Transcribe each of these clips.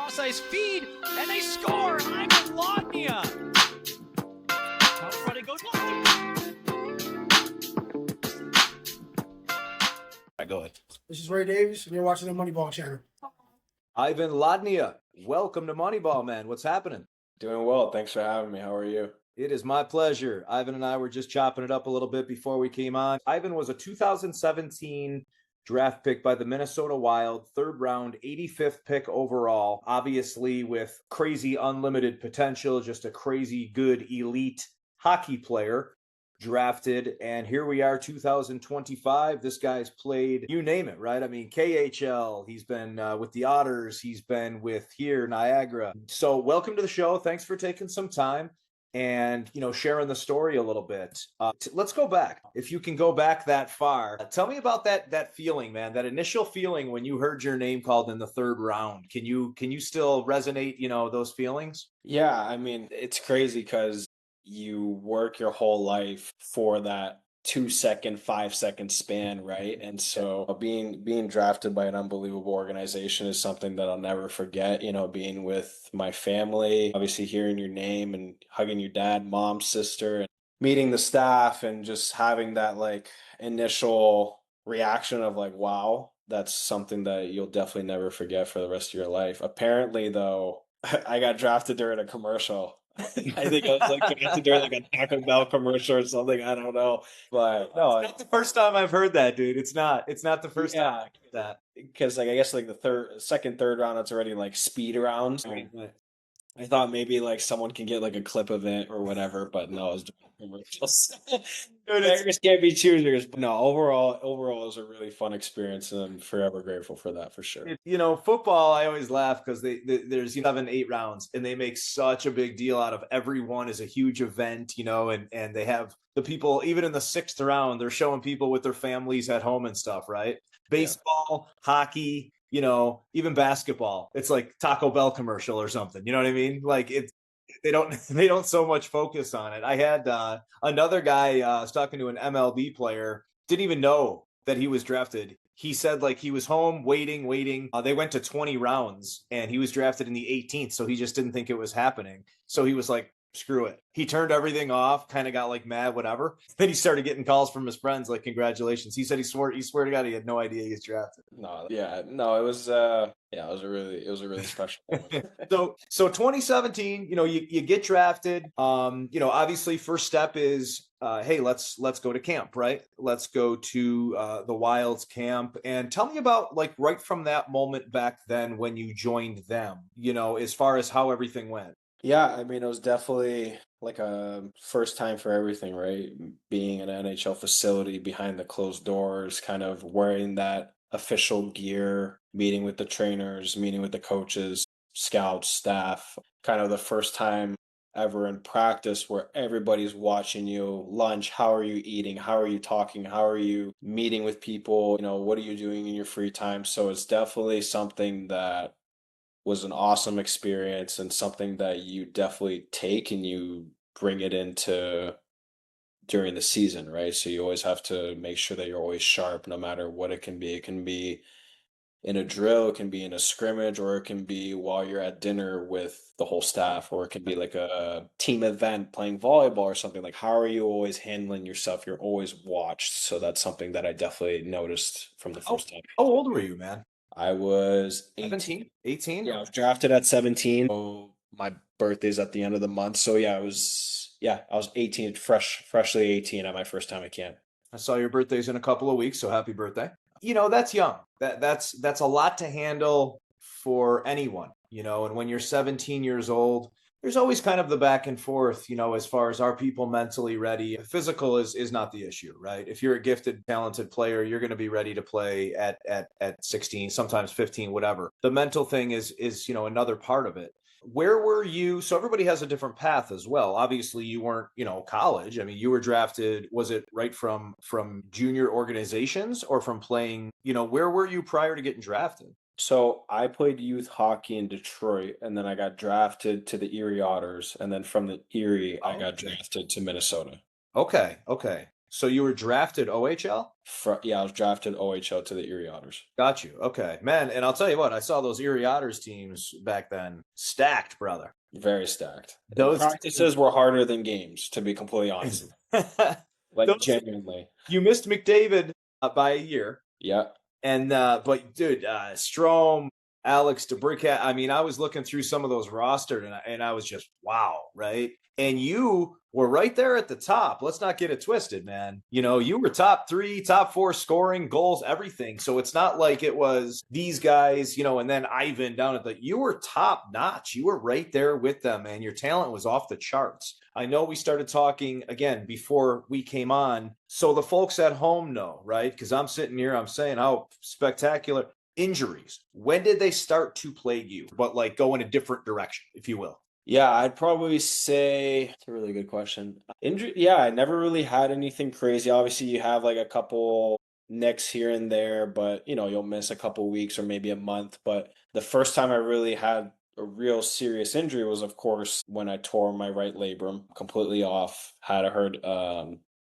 cross ice feed, and they score. Ivan Lodnia. Out front it goes. Go ahead. This is Ray Davis, and you're watching the Moneyball channel. Ivan Lodnia, welcome to Moneyball, man. What's happening? Doing well. Thanks for having me. How are you? It is my pleasure. Ivan and I were just chopping it up a little bit before we came on. Ivan was a 2017 draft pick by the Minnesota Wild, third round, 85th pick overall, obviously with crazy unlimited potential, just a crazy good elite hockey player. Drafted, and here we are, 2025. This guy's played, you name it, right? I mean, KHL, he's been with the Otters, he's been with here, Niagara. So welcome to the show. Thanks for taking some time and, sharing the story a little bit. Let's go back. If you can go back that far, tell me about that feeling, man, that initial feeling when you heard your name called in the third round. Can you still resonate, those feelings? Yeah, I mean, it's crazy because you work your whole life for that 2-second, 5-second span, right? And so being drafted by an unbelievable organization is something that I'll never forget. Being with my family, obviously hearing your name and hugging your dad, mom, sister, and meeting the staff and just having that like initial reaction of like, wow, that's something that you'll definitely never forget for the rest of your life. Apparently, though, I got drafted during a commercial. I think I was like drafted during like a Taco Bell commercial or something. I don't know, but no, It's not the first time I've heard that, dude. It's not the first time I've heard that. Because like I guess like the third round, it's already like speed rounds. Right. I thought maybe like someone can get like a clip of it or whatever, but no, it was commercials. Beggars can't be choosers. But no, overall, it was a really fun experience, and I'm forever grateful for that for sure. Football, I always laugh because there's 7-8 rounds, and they make such a big deal out of every one is a huge event, and they have the people even in the 6th round, they're showing people with their families at home and stuff, right? Baseball, hockey, even basketball. It's like Taco Bell commercial or something. You know what I mean? Like they don't so much focus on it. I had another guy I was talking to an MLB player, didn't even know that he was drafted. He said like he was home waiting. They went to 20 rounds and he was drafted in the 18th. So he just didn't think it was happening. So he was like, screw it. He turned everything off, kind of got like mad, whatever. Then he started getting calls from his friends like, congratulations. He said he swore to God he had no idea he was drafted. It was a really special moment. So 2017, you get drafted. Obviously first step is hey, let's go to camp, right? Let's go to the Wilds camp, and tell me about like right from that moment back then when you joined them, as far as how everything went. Yeah, I mean, it was definitely like a first time for everything, right? Being in an NHL facility behind the closed doors, kind of wearing that official gear, meeting with the trainers, meeting with the coaches, scouts, staff, kind of the first time ever in practice where everybody's watching you. Lunch, how are you eating? How are you talking? How are you meeting with people? What are you doing in your free time? So it's definitely something that was an awesome experience and something that you definitely take and you bring it into during the season, right? So you always have to make sure that you're always sharp no matter what it can be. It can be in a drill, it can be in a scrimmage, or it can be while you're at dinner with the whole staff, or it can be like a team event playing volleyball or something. Like, how are you always handling yourself? You're always watched. So that's something that I definitely noticed from the first time. How old were you, man? I was 18. 18? Yeah, I was drafted at 17. So my birthday's at the end of the month. So I was 18, freshly 18 at my first time at camp. I saw your birthday's in a couple of weeks, so happy birthday. That's young. That's a lot to handle for anyone, and when you're 17 years old, there's always kind of the back and forth, as far as are people mentally ready. Physical is not the issue, right? If you're a gifted, talented player, you're going to be ready to play at 16, sometimes 15, whatever. The mental thing is another part of it. Where were you? So everybody has a different path as well. Obviously, you weren't, college. I mean, you were drafted. Was it right from junior organizations or from playing? Where were you prior to getting drafted? So I played youth hockey in Detroit, and then I got drafted to the Erie Otters, and then from the Erie, I got drafted to Minnesota. Okay. So you were drafted OHL? Yeah, I was drafted OHL to the Erie Otters. Got you. Okay, man. And I'll tell you what, I saw those Erie Otters teams back then, stacked, brother. Very stacked. Those Practices were harder than games, to be completely honest. Like, those, genuinely. you missed McDavid by a year. Yeah. And but dude, Strome, Alex DeBrincat. I mean, I was looking through some of those rostered, and I was just wow, right? And you were right there at the top. Let's not get it twisted, man. You know, you were top 3, top 4 scoring, goals, everything. So it's not like it was these guys, you know, and then Ivan down at the. You were top notch. You were right there with them, and your talent was off the charts. I know we started talking again before we came on. So the folks at home know, right? Because I'm sitting here, I'm saying, oh, spectacular. Injuries. When did they start to plague you? But like go in a different direction, if you will. Yeah, I'd probably say it's a really good question. Injury, yeah, I never really had anything crazy. Obviously, you have like a couple nicks here and there, but you know, you'll miss a couple weeks or maybe a month. But the first time I really had a real serious injury was, of course, when I tore my right labrum completely off, had a hurt,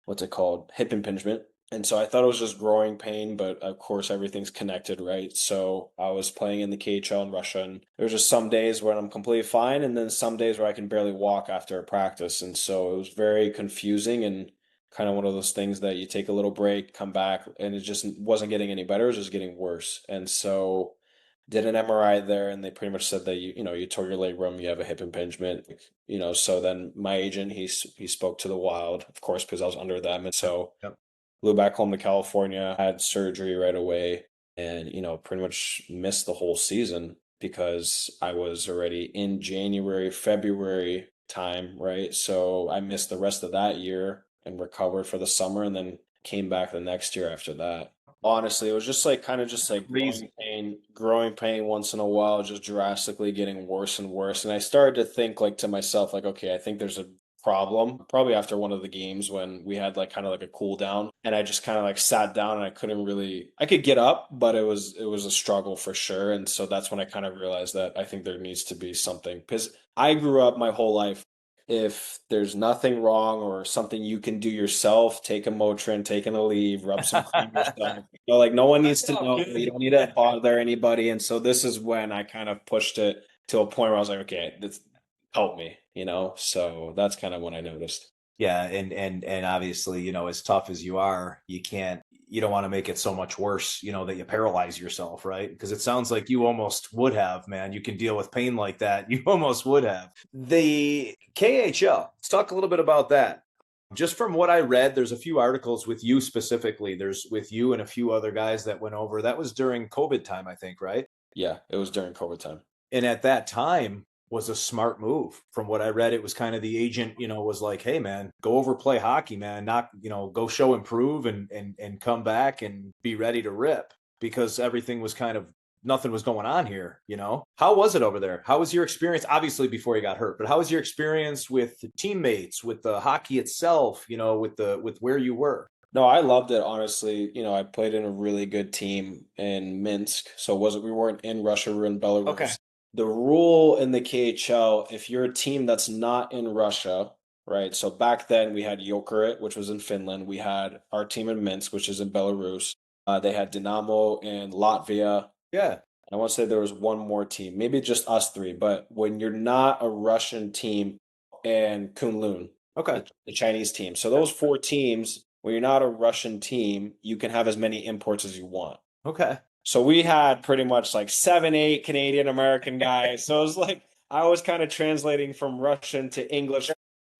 what's it called? Hip impingement. And so I thought it was just growing pain, but of course everything's connected, right? So I was playing in the KHL in Russia, and there's just some days where I'm completely fine, and then some days where I can barely walk after a practice. And so it was very confusing and kind of one of those things that you take a little break, come back, and it just wasn't getting any better, it was just getting worse. And so did an MRI there, and they pretty much said that you tore your labrum, you have a hip impingement, So then my agent, he spoke to the Wild, of course, because I was under them, and so. Yep. Flew back home to California, had surgery right away, and pretty much missed the whole season because I was already in January, February time, right? So I missed the rest of that year and recovered for the summer, and then came back the next year after that. Honestly, it was just like kind of just like growing pain once in a while, just drastically getting worse and worse. And I started to think like to myself, like, okay, I think there's a problem probably after one of the games when we had like kind of like a cool down, and I just kind of like sat down, and I could get up, but it was a struggle for sure. And so that's when I kind of realized that I think there needs to be something, because I grew up my whole life, if there's nothing wrong or something you can do yourself, take a Motrin, take an Aleve, rub some cream yourself. Like no one needs to know. You don't need to bother anybody. And so this is when I kind of pushed it to a point where I was like, okay, this help me, So that's kind of when I noticed. Yeah, and obviously, as tough as you are, you don't want to make it so much worse, that you paralyze yourself, right? Because it sounds like you almost would have, man. You can deal with pain like that. You almost would have. The KHL, let's talk a little bit about that. Just from what I read, there's a few articles with you specifically. There's with you and a few other guys that went over. That was during COVID time, I think, right? Yeah, it was during COVID time. And at that time was a smart move. From what I read, it was kind of the agent, was like, hey, man, go over, play hockey, man. Not, go show, improve and come back and be ready to rip, because everything was kind of, nothing was going on here, How was it over there? How was your experience? Obviously before you got hurt, but how was your experience with the teammates, with the hockey itself, with where you were? No, I loved it, honestly. I played in a really good team in Minsk. So we weren't in Russia, we were in Belarus. Okay. The rule in the KHL, if you're a team that's not in Russia, right? So back then we had Jokerit, which was in Finland. We had our team in Minsk, which is in Belarus. They had Dynamo in Latvia. Yeah. I want to say there was one more team, maybe just us three. But when you're not a Russian team, and Kunlun, okay, the Chinese team. So those 4 teams, when you're not a Russian team, you can have as many imports as you want. Okay. So we had pretty much like 7, 8 Canadian American guys. So it was like I was kind of translating from Russian to English,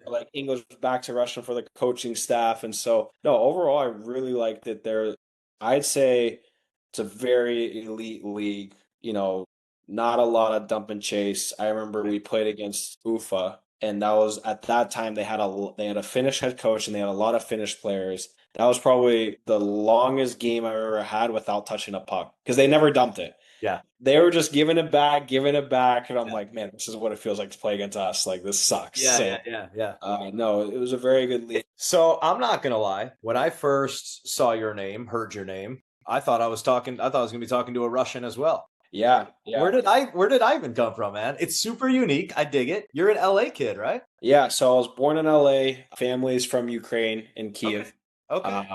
like English back to Russian for the coaching staff. And so, no, overall, I really liked it there. I'd say it's a very elite league, not a lot of dump and chase. I remember we played against Ufa, and that was at that time they had a Finnish head coach, and they had a lot of Finnish players. That was probably the longest game I've ever had without touching a puck, because they never dumped it. Yeah. They were just giving it back. And I'm like, man, this is what it feels like to play against us. Like, this sucks. Yeah. No, it was a very good league. So I'm not going to lie. When I first saw your name, heard your name, I thought I was going to be talking to a Russian as well. Yeah. Where did Ivan come from, man? It's super unique. I dig it. You're an LA kid, right? Yeah. So I was born in LA. Family's from Ukraine in Kiev. Okay. Okay.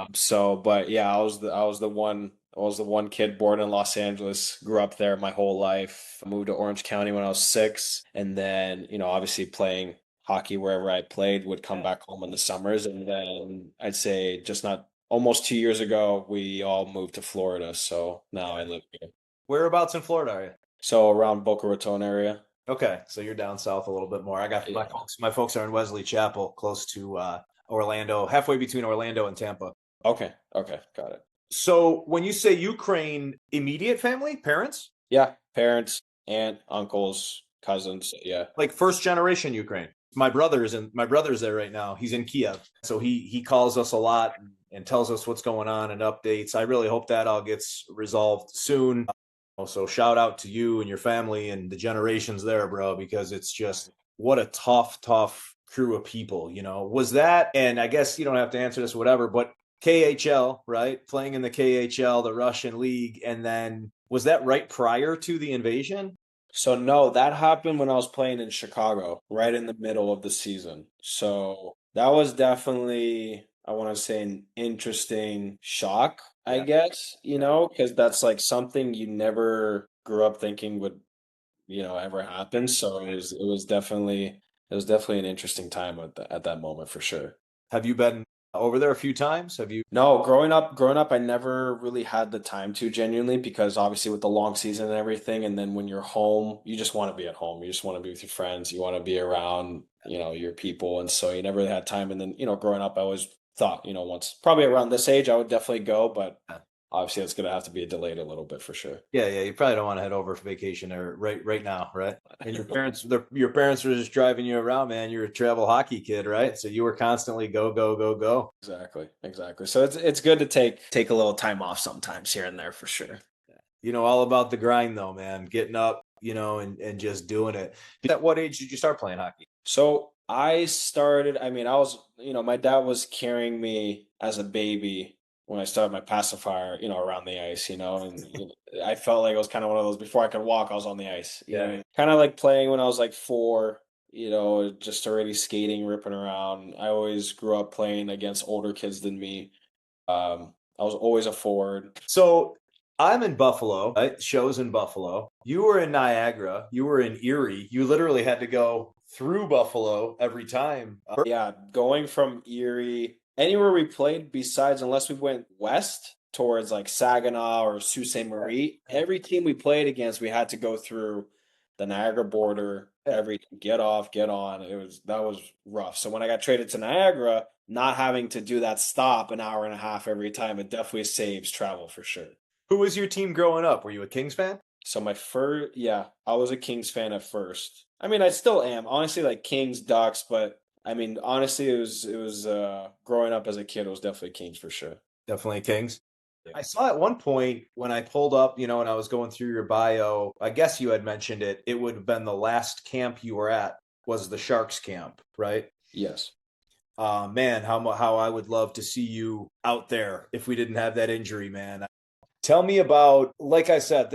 But yeah, I was the one kid born in Los Angeles, grew up there my whole life. Moved to Orange County when I was 6, and then, obviously playing hockey wherever I played, would come Yeah. back home in the summers, and then I'd say just not almost 2 years ago, we all moved to Florida. So now I live here. Whereabouts in Florida are you? So around Boca Raton area. Okay, so you're down south a little bit more. I got my Yeah. folks. My folks are in Wesley Chapel, close to Orlando, halfway between Orlando and Tampa. Okay. Okay. Got it. So when you say Ukraine, immediate family, parents, Yeah. Parents, aunt, uncles, cousins. Yeah. like first generation Ukraine. My brother's there right now. He's in Kiev, so he calls us a lot and tells us what's going on and updates. I really hope that all gets resolved soon. So shout out to you and your family and the generations there, bro, because it's just what a tough crew of people. Was that? And I guess you don't have to answer this, whatever, but KHL, right? Playing in the KHL, the Russian league, and then was that right prior to the invasion? So no, that happened when I was playing in Chicago, right in the middle of the season. So that was definitely, I want to say, an interesting shock, I Yeah. guess, because that's like something you never grew up thinking would, ever happen. So it was definitely an interesting time at that moment for sure. Have you been over there a few times? Have you? No, growing up, I never really had the time to genuinely, because obviously with the long season and everything, and then when you're home, you just want to be at home. You just want to be with your friends. You want to be around, your people, and so you never really had time. And then, growing up, I always thought, once probably around this age, I would definitely go, but obviously it's gonna have to be delayed a little bit for sure. Yeah, yeah. You probably don't want to head over for vacation there right now, right? And your parents were just driving you around, man. You're a travel hockey kid, right? So you were constantly go go go go. Exactly, exactly. So it's good to take a little time off sometimes here and there for sure. All about the grind though, man. Getting up, and just doing it. At what age did you start playing hockey? So I started, I was, my dad was carrying me as a baby when I started my pacifier, around the ice, and I felt like it was kind of one of those, before I could walk, I was on the ice. Yeah. Kind of like playing when I was like 4, just already skating, ripping around. I always grew up playing against older kids than me. I was always a forward. So I'm in Buffalo, right? Shows in Buffalo. You were in Niagara. You were in Erie. You literally had to go through Buffalo every time. Yeah, going from Erie, anywhere we played besides, unless we went west towards like Saginaw or Sault Ste. Marie, every team we played against, we had to go through the Niagara border. Every get off, get on. That was rough. So when I got traded to Niagara, not having to do that stop an hour and a half every time, it definitely saves travel for sure. Who was your team growing up? Were you a Kings fan? So my first, yeah, I was a Kings fan at first. I mean, I still am. Honestly, like Kings, Ducks, but I mean, honestly, it was growing up as a kid, it was definitely Kings for sure. Definitely Kings. Yeah. I saw at one point when I pulled up, and I was going through your bio, I guess you had mentioned it. It would have been the last camp you were at was the Sharks camp, right? Yes. Man, how I would love to see you out there if we didn't have that injury, man. Tell me about, like I said,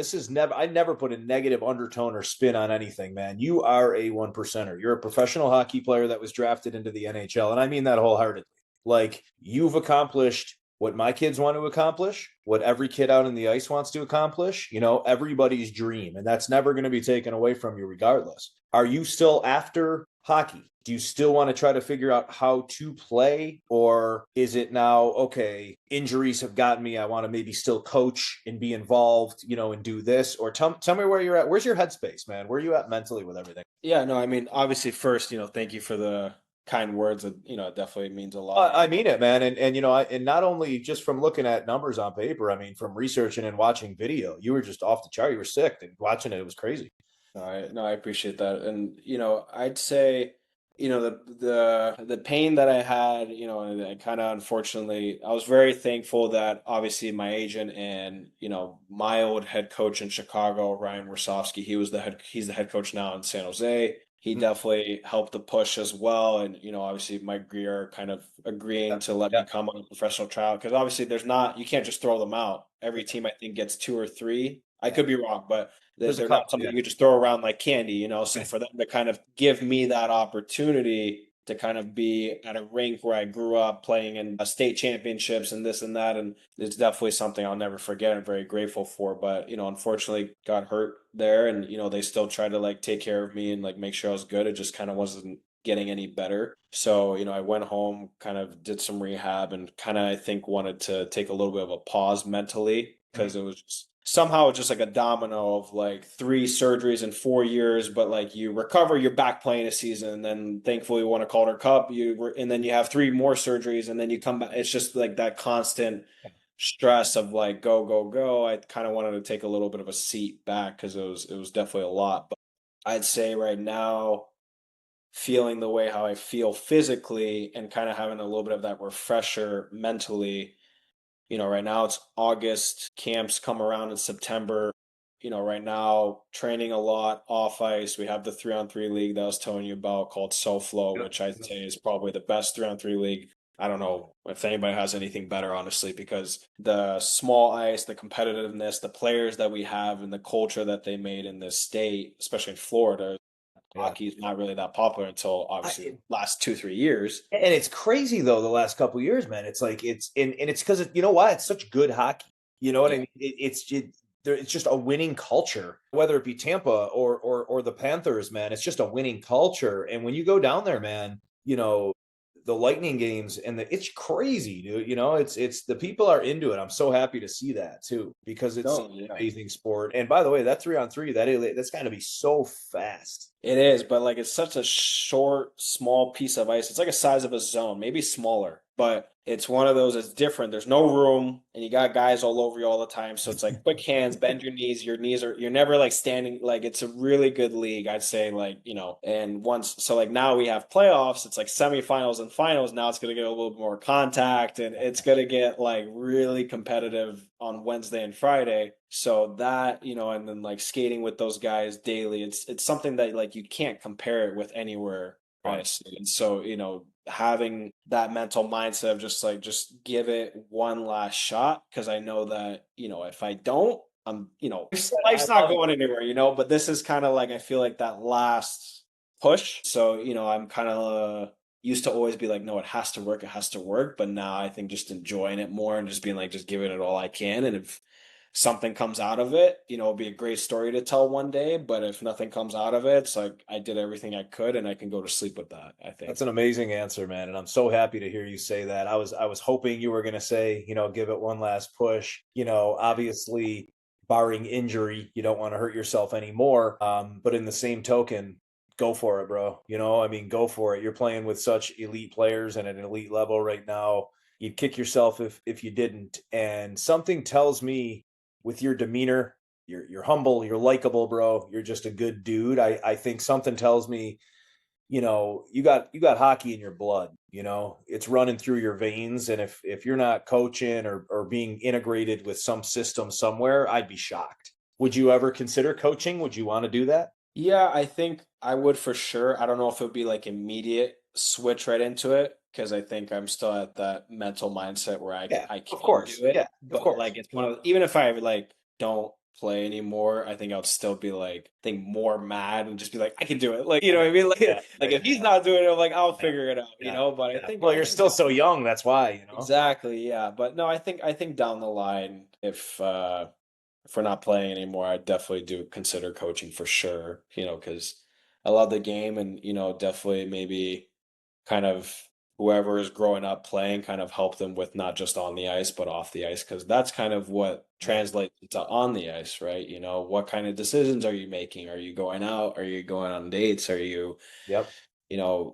I never put a negative undertone or spin on anything, man. You are a 1%er. You're a professional hockey player that was drafted into the NHL. And I mean that wholeheartedly. Like, you've accomplished what my kids want to accomplish, what every kid out in the ice wants to accomplish, everybody's dream. And that's never going to be taken away from you regardless. Are you still after hockey? Do you still want to try to figure out how to play? Or is it now, okay, injuries have gotten me. I want to maybe still coach and be involved, and do this? Or tell me where you're at. Where's your headspace, man? Where are you at mentally with everything? Yeah, no, I mean, obviously, first, thank you for the kind words. It definitely means a lot. I mean it, man. And and not only just from looking at numbers on paper, I mean, from researching and watching video, you were just off the chart. You were sick, and watching it was crazy. No, I appreciate that. And, I'd say, the pain that I had, and I kind of, unfortunately, I was very thankful that obviously my agent and, my old head coach in Chicago, Ryan Warsofsky, he's the head coach now in San Jose. He definitely helped the push as well. And, obviously Mike Greer kind of agreeing to let me come on a professional trial. Because obviously you can't just throw them out. Every team, I think, gets 2 or 3. I could be wrong, but There's a they're couple, not something yeah. you just throw around like candy, So for them to kind of give me that opportunity to kind of be at a rink where I grew up playing in state championships and this and that. And it's definitely something I'll never forget. I'm very grateful for. But, unfortunately got hurt there, and, they still tried to like take care of me and like make sure I was good. It just kind of wasn't getting any better. So, I went home, kind of did some rehab, and kind of, I think, wanted to take a little bit of a pause mentally, because it was just like a domino of like 3 surgeries in 4 years. But like you recover, you're back playing a season, and then thankfully won a Calder Cup. And then you have 3 more surgeries, and then you come back. It's just like that constant stress of like go go go. I kind of wanted to take a little bit of a seat back, because it was definitely a lot. But I'd say right now, feeling the way how I feel physically and kind of having a little bit of that refresher mentally. Right now it's August, camps come around in September. Right now training a lot off ice. We have the 3-on-3 league that I was telling you about called SoFlo, which I'd say is probably the best 3-on-3 league. I don't know if anybody has anything better, honestly, because the small ice, the competitiveness, the players that we have, and the culture that they made in this state, especially in Florida. Hockey is not really that popular until obviously last 2-3 years. And it's crazy though, the last couple of years, man. It's like and it's because you know why? It's such good hockey. You know what I mean? It's just a winning culture, whether it be Tampa or the Panthers, man. It's just a winning culture. And when you go down there, man, the Lightning games and it's crazy, dude. It's the people are into it. I'm so happy to see that too, because it's an amazing sport. And by the way, that 3-on-3, that's got to be so fast. It is, but like it's such a short, small piece of ice. It's like a size of a zone, maybe smaller, but it's one of those. It's different. There's no room, and you got guys all over you all the time. So it's like quick hands, bend your knees. You're never like standing. Like it's a really good league, I'd say. Like and like now we have playoffs. It's like semifinals and finals. Now it's gonna get a little bit more contact, and it's gonna get like really competitive on Wednesday and Friday. So that, and then like skating with those guys daily, it's something that like you can't compare it with anywhere, honestly. And so, having that mental mindset of just give it one last shot, because I know that, if I don't, I'm, life's not going anywhere, but this is kind of like, I feel like that last push. So, I'm kind of used to always be like, no, it has to work. But now I think just enjoying it more and just being like, just giving it all I can. And if something comes out of it, it'll be a great story to tell one day. But if nothing comes out of it, it's like I did everything I could, and I can go to sleep with that. I think that's an amazing answer, man. And I'm so happy to hear you say that. I was hoping you were going to say, give it one last push. Obviously, barring injury, you don't want to hurt yourself anymore. But in the same token, go for it, bro. Go for it. You're playing with such elite players and at an elite level right now. You'd kick yourself if you didn't. And something tells me, with your demeanor, you're humble, you're likable, bro. You're just a good dude. I think something tells me, you got hockey in your blood. It's running through your veins. And if you're not coaching or being integrated with some system somewhere, I'd be shocked. Would you ever consider coaching? Would you want to do that? Yeah, I think I would for sure. I don't know if it would be like immediate switch right into it, because I think I'm still at that mental mindset where I can do it. Yeah, but like it's one of even if I like don't play anymore, I think I'll still be like think more mad and just be like, I can do it. Like, you know what I mean? Like, like if he's not doing it, I'm like, I'll figure it out, but I think, well, you're still so young. That's why, exactly. Yeah. But no, I think down the line, if we're not playing anymore, I definitely do consider coaching for sure, because I love the game, and, definitely maybe kind of whoever is growing up playing kind of help them with not just on the ice, but off the ice, because that's kind of what translates to on the ice, right? What kind of decisions are you making? Are you going out? Are you going on dates? Are you,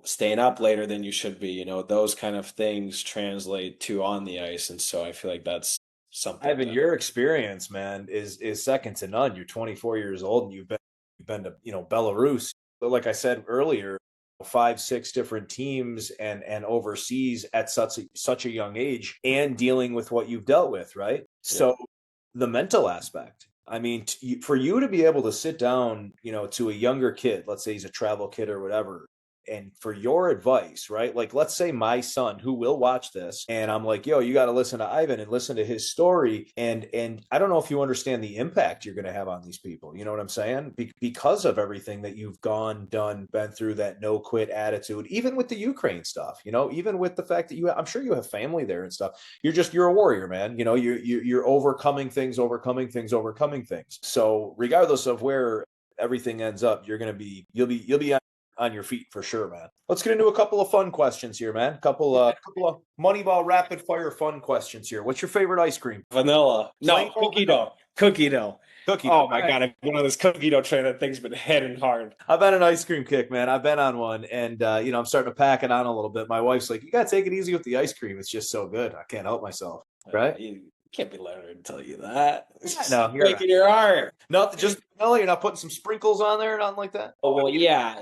staying up later than you should be? Those kind of things translate to on the ice. And so I feel like that's something. Ivan, your experience, man, is second to none. You're 24 years old, and you've been to Belarus. But like I said earlier, 5-6 different teams and overseas at such a young age, and dealing with what you've dealt with, right? Yeah. So the mental aspect. I mean, for you to be able to sit down, to a younger kid, let's say he's a travel kid or whatever, and for your advice, right? Like, let's say my son who will watch this, and I'm like, yo, you got to listen to Ivan and listen to his story. And I don't know if you understand the impact you're going to have on these people. You know what I'm saying? Because of everything that you've been through, that no quit attitude, even with the Ukraine stuff, even with the fact that I'm sure you have family there and stuff. You're a warrior, man. You're overcoming things. So regardless of where everything ends up, you'll be on your feet for sure, man. Let's get into a couple of fun questions here, man. Couple of Moneyball rapid fire fun questions here. What's your favorite ice cream? Vanilla. Plain No, or cookie dough. Cookie dough. Cookie. Oh my God, I've been on this cookie dough train. That thing's been hitting hard. I've been an ice cream kick, man. I've been on one, and I'm starting to pack it on a little bit. My wife's like, "You gotta take it easy with the ice cream. It's just so good. I can't help myself." Right? You can't be letting her tell you that. No, you're breaking your heart. Not just vanilla. You're not putting some sprinkles on there, nothing like that. Oh well, yeah.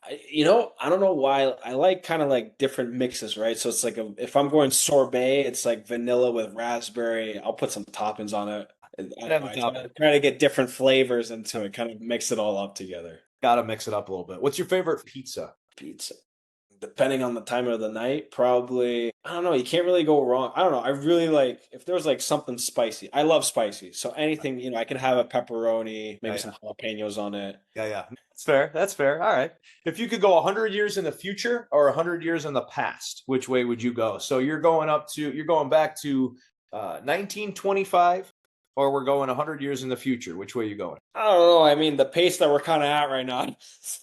I don't know why I like kind of like different mixes, right? So it's like if I'm going sorbet, it's like vanilla with raspberry. I'll put some toppings on it. I try to get different flavors into it, kind of mix it all up together. Gotta mix it up a little bit. What's your favorite pizza? Pizza. Depending on the time of the night, probably, I don't know, you can't really go wrong. I don't know. I really like if there's like something spicy. I love spicy. So anything, I can have a pepperoni, maybe some jalapenos on it. Yeah. That's fair. All right. If you could go 100 years in the future or 100 years in the past, which way would you go? So you're going back to 1925, or we're going 100 years in the future. Which way are you going? I don't know. I mean, the pace that we're kind of at right now,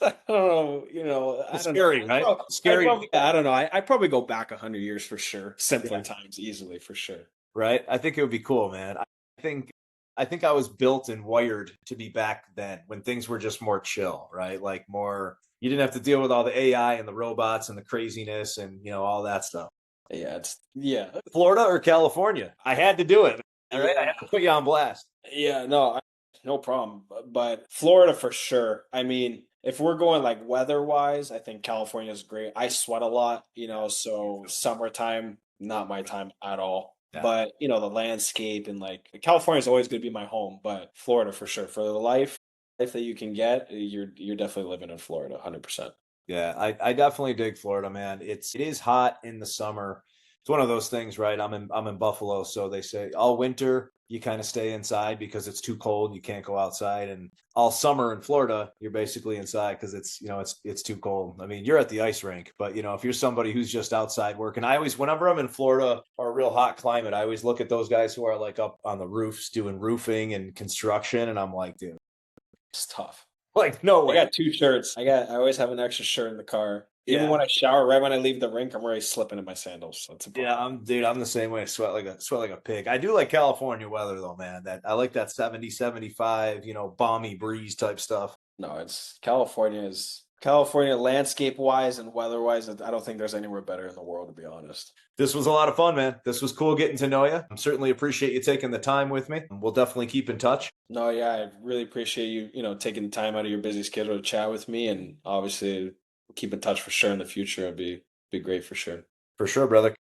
I don't know. It's scary, right? Scary. I don't know. I probably go back 100 years for sure. Simpler times, easily for sure. Right. I think it would be cool, man. I think I was built and wired to be back then when things were just more chill, right? Like more, you didn't have to deal with all the AI and the robots and the craziness and all that stuff. Yeah. Florida or California? I had to do it. All right, I have to put you on blast. Yeah, no problem. But Florida for sure. I mean, if we're going like weather-wise, I think California is great. I sweat a lot, so summertime, not my time at all. Yeah. But, the landscape and like California is always going to be my home, but Florida for sure. For the life that you can get, you're definitely living in Florida 100%. Yeah, I definitely dig Florida, man. It is hot in the summer. It's one of those things, right? I'm in Buffalo, so they say all winter you kind of stay inside because it's too cold. You can't go outside, and all summer in Florida you're basically inside because it's too cold. I mean, you're at the ice rink, but if you're somebody who's just outside working, whenever I'm in Florida or a real hot climate, I always look at those guys who are like up on the roofs doing roofing and construction, and I'm like, dude, it's tough. Like, no way. I got 2 shirts. I always have an extra shirt in the car. Even when I shower, right when I leave the rink, I'm already slipping in my sandals. So it's a problem. I'm the same way. I sweat like a pig. I do like California weather though, man. I like that 70, 75, balmy breeze type stuff. No, it's California landscape wise and weather wise. I don't think there's anywhere better in the world, to be honest. This was a lot of fun, man. This was cool getting to know you. I certainly appreciate you taking the time with me. We'll definitely keep in touch. No, yeah, I really appreciate you, taking the time out of your busy schedule to chat with me, and obviously keep in touch for sure in the future. It'd be great for sure. For sure, brother.